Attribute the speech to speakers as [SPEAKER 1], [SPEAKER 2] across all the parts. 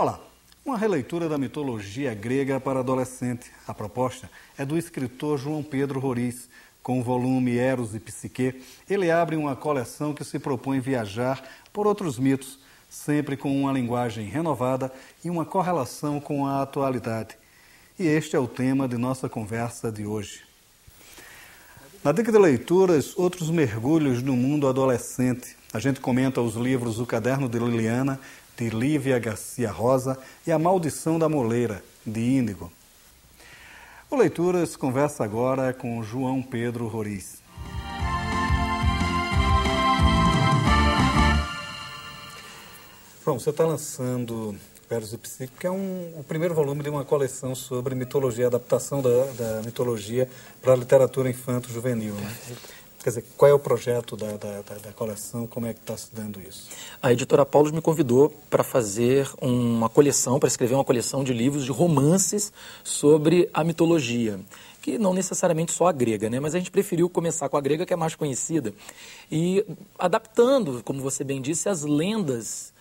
[SPEAKER 1] Olá, uma releitura da mitologia grega para adolescente. A proposta é do escritor João Pedro Roriz. Com o volume Eros e Psique, ele abre uma coleção que se propõe viajar por outros mitos, sempre com uma linguagem renovada e uma correlação com a atualidade. E este é o tema de nossa conversa de hoje. Na dica de leituras, outros mergulhos no mundo adolescente. A gente comenta os livros O Caderno de Liliana, de Lívia Garcia Rosa, e A Maldição da Moleira, de Índigo. O Leituras conversa agora com João Pedro Roriz. Bom, você está lançando Eros e Psique, que é o primeiro volume de uma coleção sobre mitologia, adaptação da mitologia para a literatura infanto-juvenil, né? Quer dizer, qual é o projeto da coleção, como é que está se dando isso?
[SPEAKER 2] A editora Paulus me convidou para fazer uma coleção, para escrever uma coleção de livros, de romances sobre a mitologia, que não necessariamente só a grega, né? Mas a gente preferiu começar com a grega, que é mais conhecida, e adaptando, como você bem disse, as lendas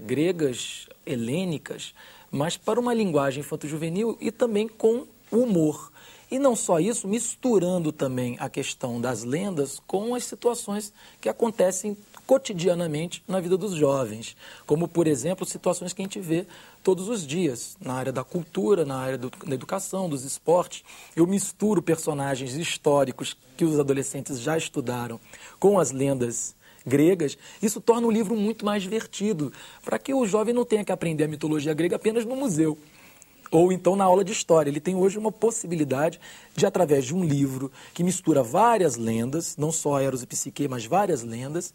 [SPEAKER 2] gregas, helênicas, mas para uma linguagem infanto-juvenil e também com humor. E não só isso, misturando também a questão das lendas com as situações que acontecem cotidianamente na vida dos jovens. Como, por exemplo, situações que a gente vê todos os dias, na área da cultura, na área da educação, dos esportes. Eu misturo personagens históricos que os adolescentes já estudaram com as lendas gregas. Isso torna o livro muito mais divertido, para que o jovem não tenha que aprender a mitologia grega apenas no museu, ou então na aula de história. Ele tem hoje uma possibilidade de, através de um livro que mistura várias lendas, não só Eros e Psique, mas várias lendas,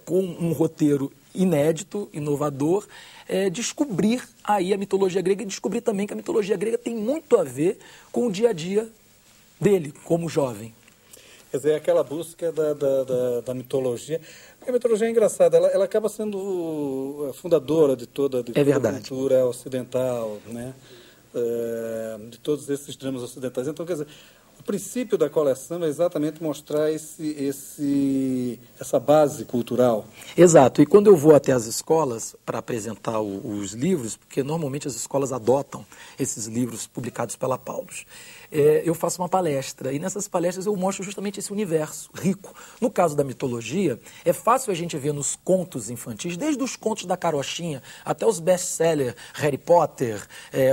[SPEAKER 2] com um roteiro inédito, inovador, descobrir aí a mitologia grega e descobrir também que a mitologia grega tem muito a ver com o dia a dia dele, como jovem.
[SPEAKER 1] Quer dizer, aquela busca da mitologia. A mitologia é engraçada, ela acaba sendo a fundadora de toda a cultura ocidental, né? De todos esses dramas ocidentais. Então, quer dizer, o princípio da coleção é exatamente mostrar essa base cultural.
[SPEAKER 2] Exato. E quando eu vou até as escolas para apresentar os livros, porque normalmente as escolas adotam esses livros publicados pela Paulus, eu faço uma palestra, e nessas palestras eu mostro justamente esse universo rico. No caso da mitologia, é fácil a gente ver nos contos infantis, desde os contos da carochinha até os best-sellers, Harry Potter,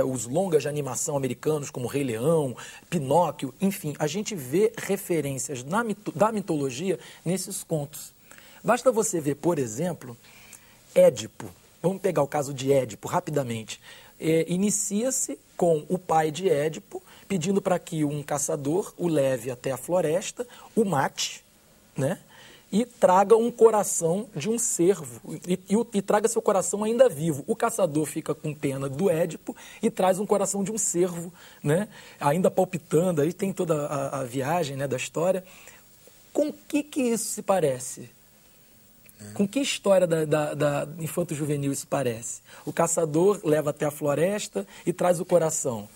[SPEAKER 2] os longas de animação americanos como Rei Leão, Pinóquio, enfim, a gente vê referências da mitologia nesses contos. Basta você ver, por exemplo, Édipo. Vamos pegar o caso de Édipo rapidamente. Inicia-se com o pai de Édipo pedindo para que um caçador o leve até a floresta, o mate, né? E traga um coração de um cervo, e traga seu coração ainda vivo. O caçador fica com pena do Édipo e traz um coração de um cervo, né? Ainda palpitando, aí tem toda a viagem, né, da história. Com que isso se parece? Com que história da infanto-juvenil isso parece? O caçador leva até a floresta e traz o coração.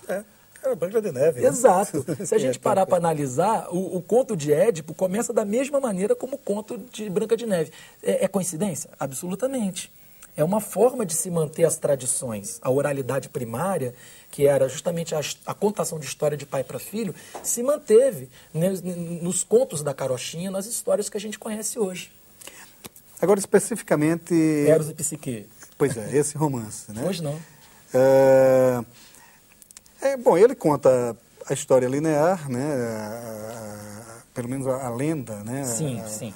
[SPEAKER 1] É Branca de Neve.
[SPEAKER 2] Exato. Né? Se a gente parar para analisar, o conto de Édipo começa da mesma maneira como o conto de Branca de Neve. É coincidência? Absolutamente. É uma forma de se manter as tradições. A oralidade primária, que era justamente a contação de história de pai para filho, se manteve, né, nos contos da carochinha, nas histórias que a gente conhece hoje.
[SPEAKER 1] Agora, especificamente...
[SPEAKER 2] Eros e Psique.
[SPEAKER 1] Pois é, esse romance, né?
[SPEAKER 2] Hoje não.
[SPEAKER 1] Bom, ele conta a história linear, né? Pelo menos a lenda, né?
[SPEAKER 2] Sim.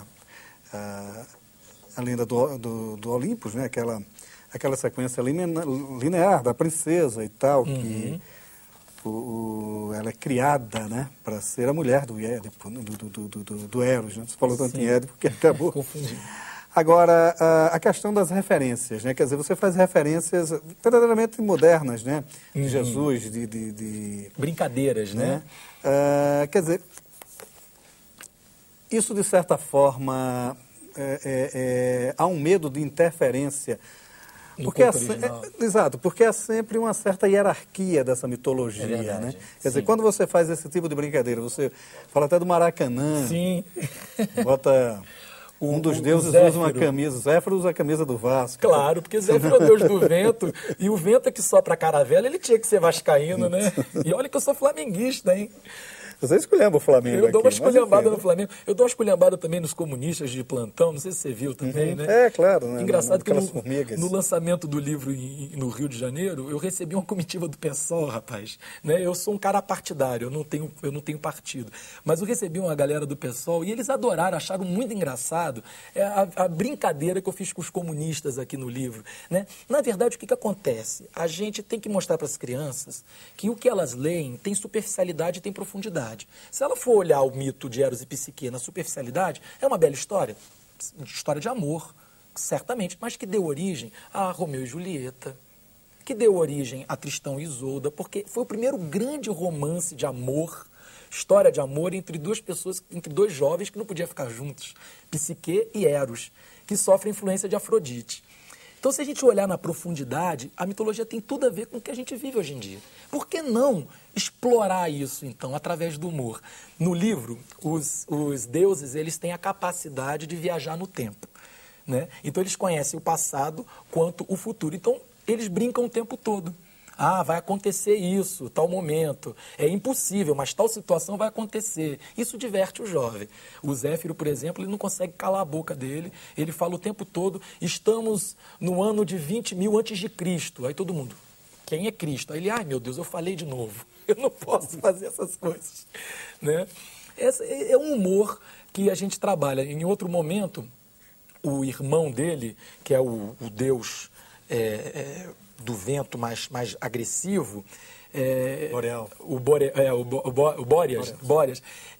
[SPEAKER 1] A lenda do Olympus, né? Aquela sequência linear da princesa e tal, que ela é criada, né? Para ser a mulher do Édipo, do Eros, né? Você falou tanto em Édipo que acabou
[SPEAKER 2] confundindo.
[SPEAKER 1] Agora, a questão das referências, né? Quer dizer, você faz referências verdadeiramente modernas, né? De Jesus, de
[SPEAKER 2] brincadeiras, né?
[SPEAKER 1] Quer dizer, isso de certa forma há um medo de interferência. Porque exato, porque há sempre uma certa hierarquia dessa mitologia, né? Quer dizer, quando você faz esse tipo de brincadeira, você fala até do Maracanã,
[SPEAKER 2] sim.
[SPEAKER 1] bota Um dos deuses usa uma camisa, Zéfiro usa a camisa do Vasco.
[SPEAKER 2] Claro, porque Zéfiro é o deus do vento, e o vento é que sopra a caravela, ele tinha que ser vascaíno, né? E olha que eu sou flamenguista, hein?
[SPEAKER 1] Você esculhamba o Flamengo.
[SPEAKER 2] Eu dou uma esculhambada no Flamengo. Eu dou uma esculhambada também nos comunistas de plantão, não sei se você viu também, né?
[SPEAKER 1] É, claro. Né?
[SPEAKER 2] Engraçado que no lançamento do livro no Rio de Janeiro, eu recebi uma comitiva do PSOL, rapaz. Né? Eu sou um cara partidário, eu não tenho partido. Mas eu recebi uma galera do PSOL e eles adoraram, acharam muito engraçado a brincadeira que eu fiz com os comunistas aqui no livro. Né? Na verdade, o que acontece? A gente tem que mostrar para as crianças que o que elas leem tem superficialidade e tem profundidade. Se ela for olhar o mito de Eros e Psique na superficialidade, é uma bela história de amor, certamente, mas que deu origem a Romeu e Julieta, que deu origem a Tristão e Isolda, porque foi o primeiro grande romance de amor, história de amor entre duas pessoas, entre dois jovens que não podiam ficar juntos, Psique e Eros, que sofrem influência de Afrodite. Então, se a gente olhar na profundidade, a mitologia tem tudo a ver com o que a gente vive hoje em dia. Por que não explorar isso, então, através do humor? No livro, os deuses eles têm a capacidade de viajar no tempo. Né? Então, eles conhecem o passado quanto o futuro. Então, eles brincam o tempo todo. Ah, vai acontecer isso, tal momento. É impossível, mas tal situação vai acontecer. Isso diverte o jovem. O Zéfiro, por exemplo, ele não consegue calar a boca dele. Ele fala o tempo todo, estamos no ano de 20.000 antes de Cristo. Aí todo mundo, quem é Cristo? Aí ele, ai meu Deus, eu falei de novo. Eu não posso fazer essas coisas. Né? Esse é um humor que a gente trabalha. Em outro momento, o irmão dele, que é o deus... do vento mais agressivo,
[SPEAKER 1] Boreal.
[SPEAKER 2] o Bóreas,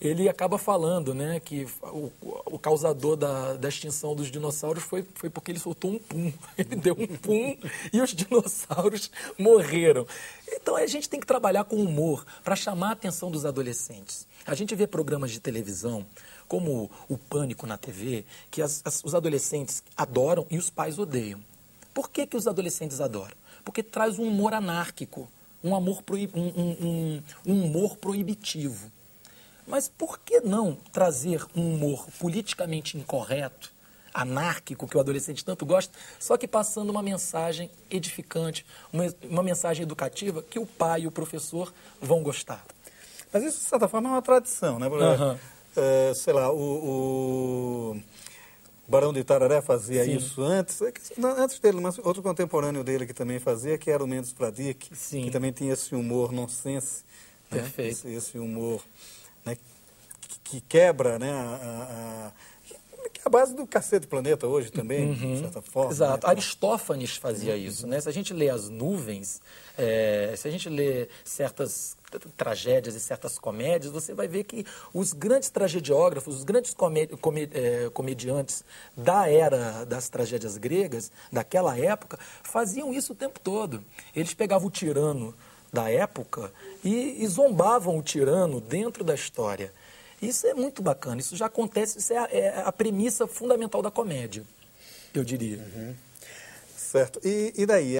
[SPEAKER 2] ele acaba falando, né, que o causador da extinção dos dinossauros foi porque ele soltou um pum. Ele deu um pum e os dinossauros morreram. Então a gente tem que trabalhar com humor para chamar a atenção dos adolescentes. A gente vê programas de televisão, como o Pânico na TV, que os adolescentes adoram e os pais odeiam. Por que os adolescentes adoram? Porque traz um humor anárquico, um humor proibitivo. Mas por que não trazer um humor politicamente incorreto, anárquico, que o adolescente tanto gosta, só que passando uma mensagem edificante, uma mensagem educativa que o pai e o professor vão gostar?
[SPEAKER 1] Mas isso, de certa forma, é uma tradição, né? Sei lá, o Barão de Itararé fazia Sim. isso antes dele, mas outro contemporâneo dele que também fazia, que era o Mendes Fradique, que também tinha esse humor nonsense,
[SPEAKER 2] Perfeito.
[SPEAKER 1] Né? Esse humor, né? que quebra, né? A base do Cacete do Planeta hoje também, de certa forma.
[SPEAKER 2] Exato.
[SPEAKER 1] Né?
[SPEAKER 2] Aristófanes fazia isso, né? Se a gente lê As Nuvens, se a gente lê certas tragédias e certas comédias, você vai ver que os grandes tragediógrafos, os grandes comediantes da era das tragédias gregas, daquela época, faziam isso o tempo todo. Eles pegavam o tirano da época e zombavam o tirano dentro da história. Isso é muito bacana, isso já acontece, isso é a premissa fundamental da comédia, eu diria.
[SPEAKER 1] Certo. E daí?